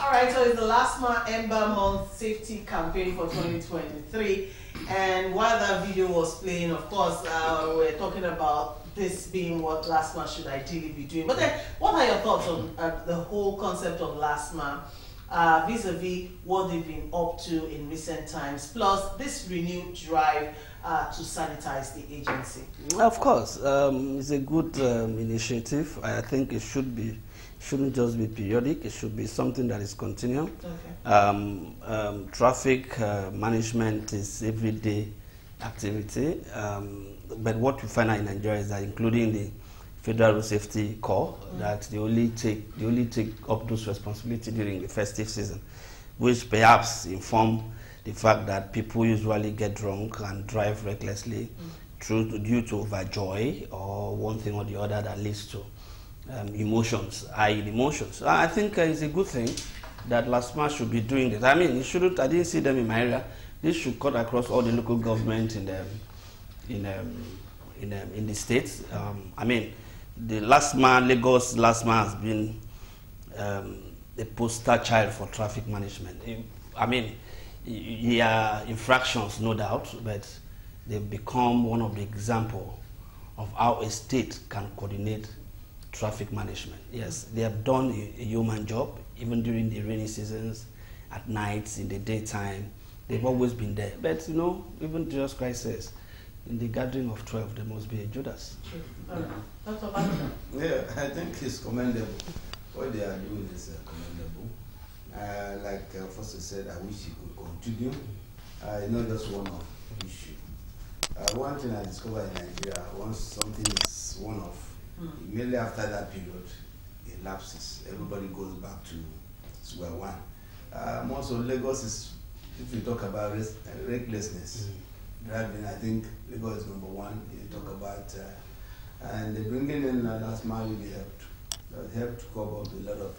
All right, so it's the LASTMA Ember Month Safety Campaign for 2023. And while that video was playing, of course, we're talking about this being what LASTMA should ideally be doing. But then, what are your thoughts on the whole concept of LASTMA vis-a-vis what they've been up to in recent times, plus this renewed drive to sanitize the agency? Of course, it's a good initiative. I think it shouldn't just be periodic. It should be something that is continual. Okay. Traffic management is everyday activity, but what you find out in Nigeria is that, including the Federal Road Safety Corps, that they only take up those responsibilities during the festive season, which perhaps inform the fact that people usually get drunk and drive recklessly due to overjoy or one thing or the other that leads to emotions, i.e. emotions. I think it's a good thing that LASTMA should be doing this. I mean, it shouldn't. I didn't see them in my area. This should cut across all the local government in the states. I mean, the Lagos LASTMA has been a poster child for traffic management. I mean, there are infractions, no doubt, but they've become one of the examples of how a state can coordinate traffic management. Yes, they have done a human job, even during the rainy seasons, at nights, in the daytime. They've always been there. But, you know, even Jesus Christ says, in the gathering of 12, there must be a Judas. Yeah, I think it's commendable. What they are doing is commendable. Like Foster said, I wish it could continue. Not just one-off issue. One thing I discovered in Nigeria, once something is one-off, immediately after that period, it lapses. Everybody goes back to square one. Most of Lagos is, if you talk about recklessness, driving, I think Lagos is number one. You talk about, and the bringing in LASTMA really helped. That helped to cover up a lot of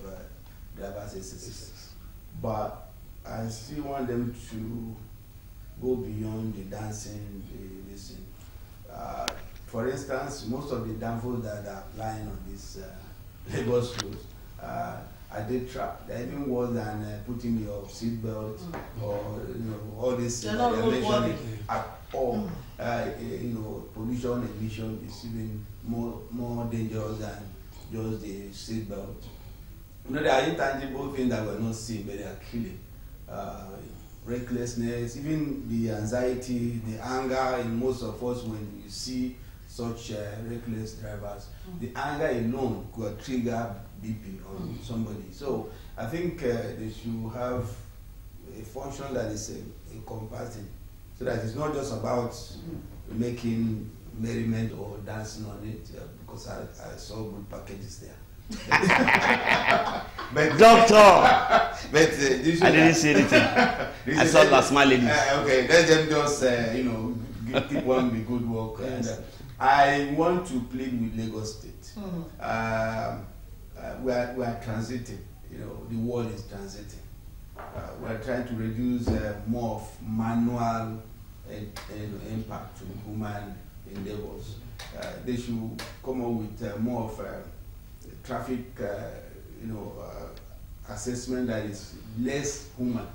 drivers' instances. But I still want them to go beyond the dancing, the listening. For instance, most of the downfalls that are lying on this Lagos roads, I did trap. They're even worse than putting your seatbelt or all this mentioning at all. Pollution, emission is even more dangerous than just the seatbelt. There are intangible things that we're not seeing, but they are killing. Recklessness, even the anxiety, the anger in most of us when you see such reckless drivers. The anger alone could trigger BP on somebody. So I think they should have a function that is encompassing, so that it's not just about making merriment or dancing on it, because I saw good packages there. But doctor, but I didn't see anything. I saw LASTMA ladies. Okay, let them just keep on the good work. Yes. And, I want to plead with Lagos State. We are transiting. The world is transiting. We are trying to reduce more of manual impact to human endeavors. They should come up with more of traffic, assessment that is less human.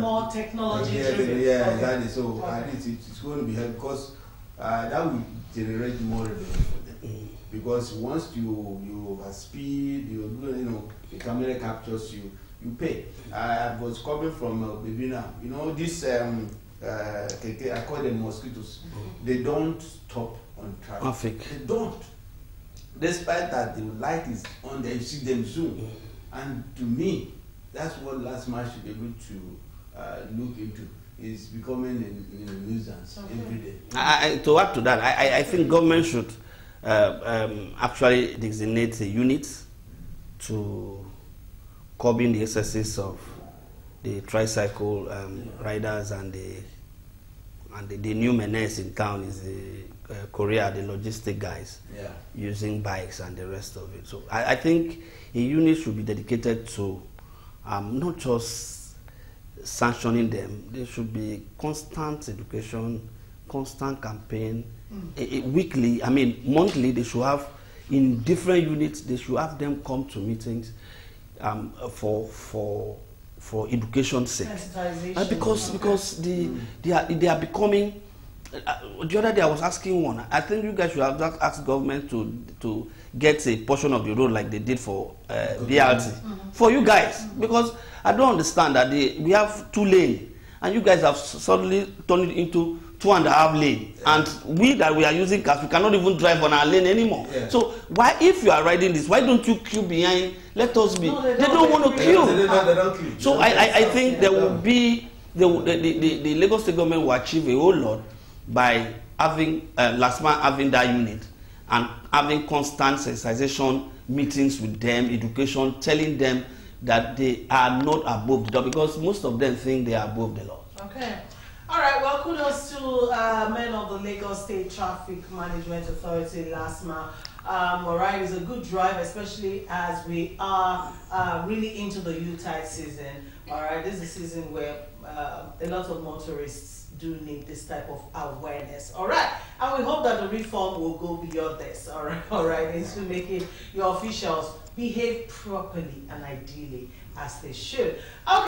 More technology. Yeah, exactly. So at least it's going to be helpful, because that will generate more revenue for them. Because once you overspeed, the camera captures you, you pay. I was coming from Bibina. This I call them mosquitoes. They don't stop on traffic. They don't. Despite that, the light is on there, you see them zoom. And to me, that's what LASTMA should be able to look into. Is becoming a nuisance every day. To add to that, I think government should actually designate a unit to curbing the excesses of the tricycle riders, and the new menace in town is the courier, the logistic guys, using bikes and the rest of it. So I think a unit should be dedicated to not just sanctioning them. There should be constant education, constant campaign, weekly, monthly. They should have, in different units, they should have them come to meetings. for education's sake. Because they are becoming. The other day I was asking one. I think you guys should have just asked government to get a portion of the road like they did for BRT for you guys, because I don't understand that we have 2 lanes and you guys have suddenly turned it into 2.5 lanes, and we are using cars, we cannot even drive on our lane anymore. So why, if you are riding this, why don't you queue behind? Let us be. No, they don't want to queue. They don't queue. So I think there will be the Lagos State government will achieve a whole lot by having LASTMA having that unit and having constant sensitization meetings with them, education, telling them that they are not above the law, because most of them think they are above the law. Okay. All right. Well, kudos to men of the Lagos State Traffic Management Authority, LASTMA. All right, it's a good drive, especially as we are really into the Yuletide season. All right, this is a season where a lot of motorists do need this type of awareness. All right, and we hope that the reform will go beyond this. All right, into making your officials behave properly and ideally as they should. Okay.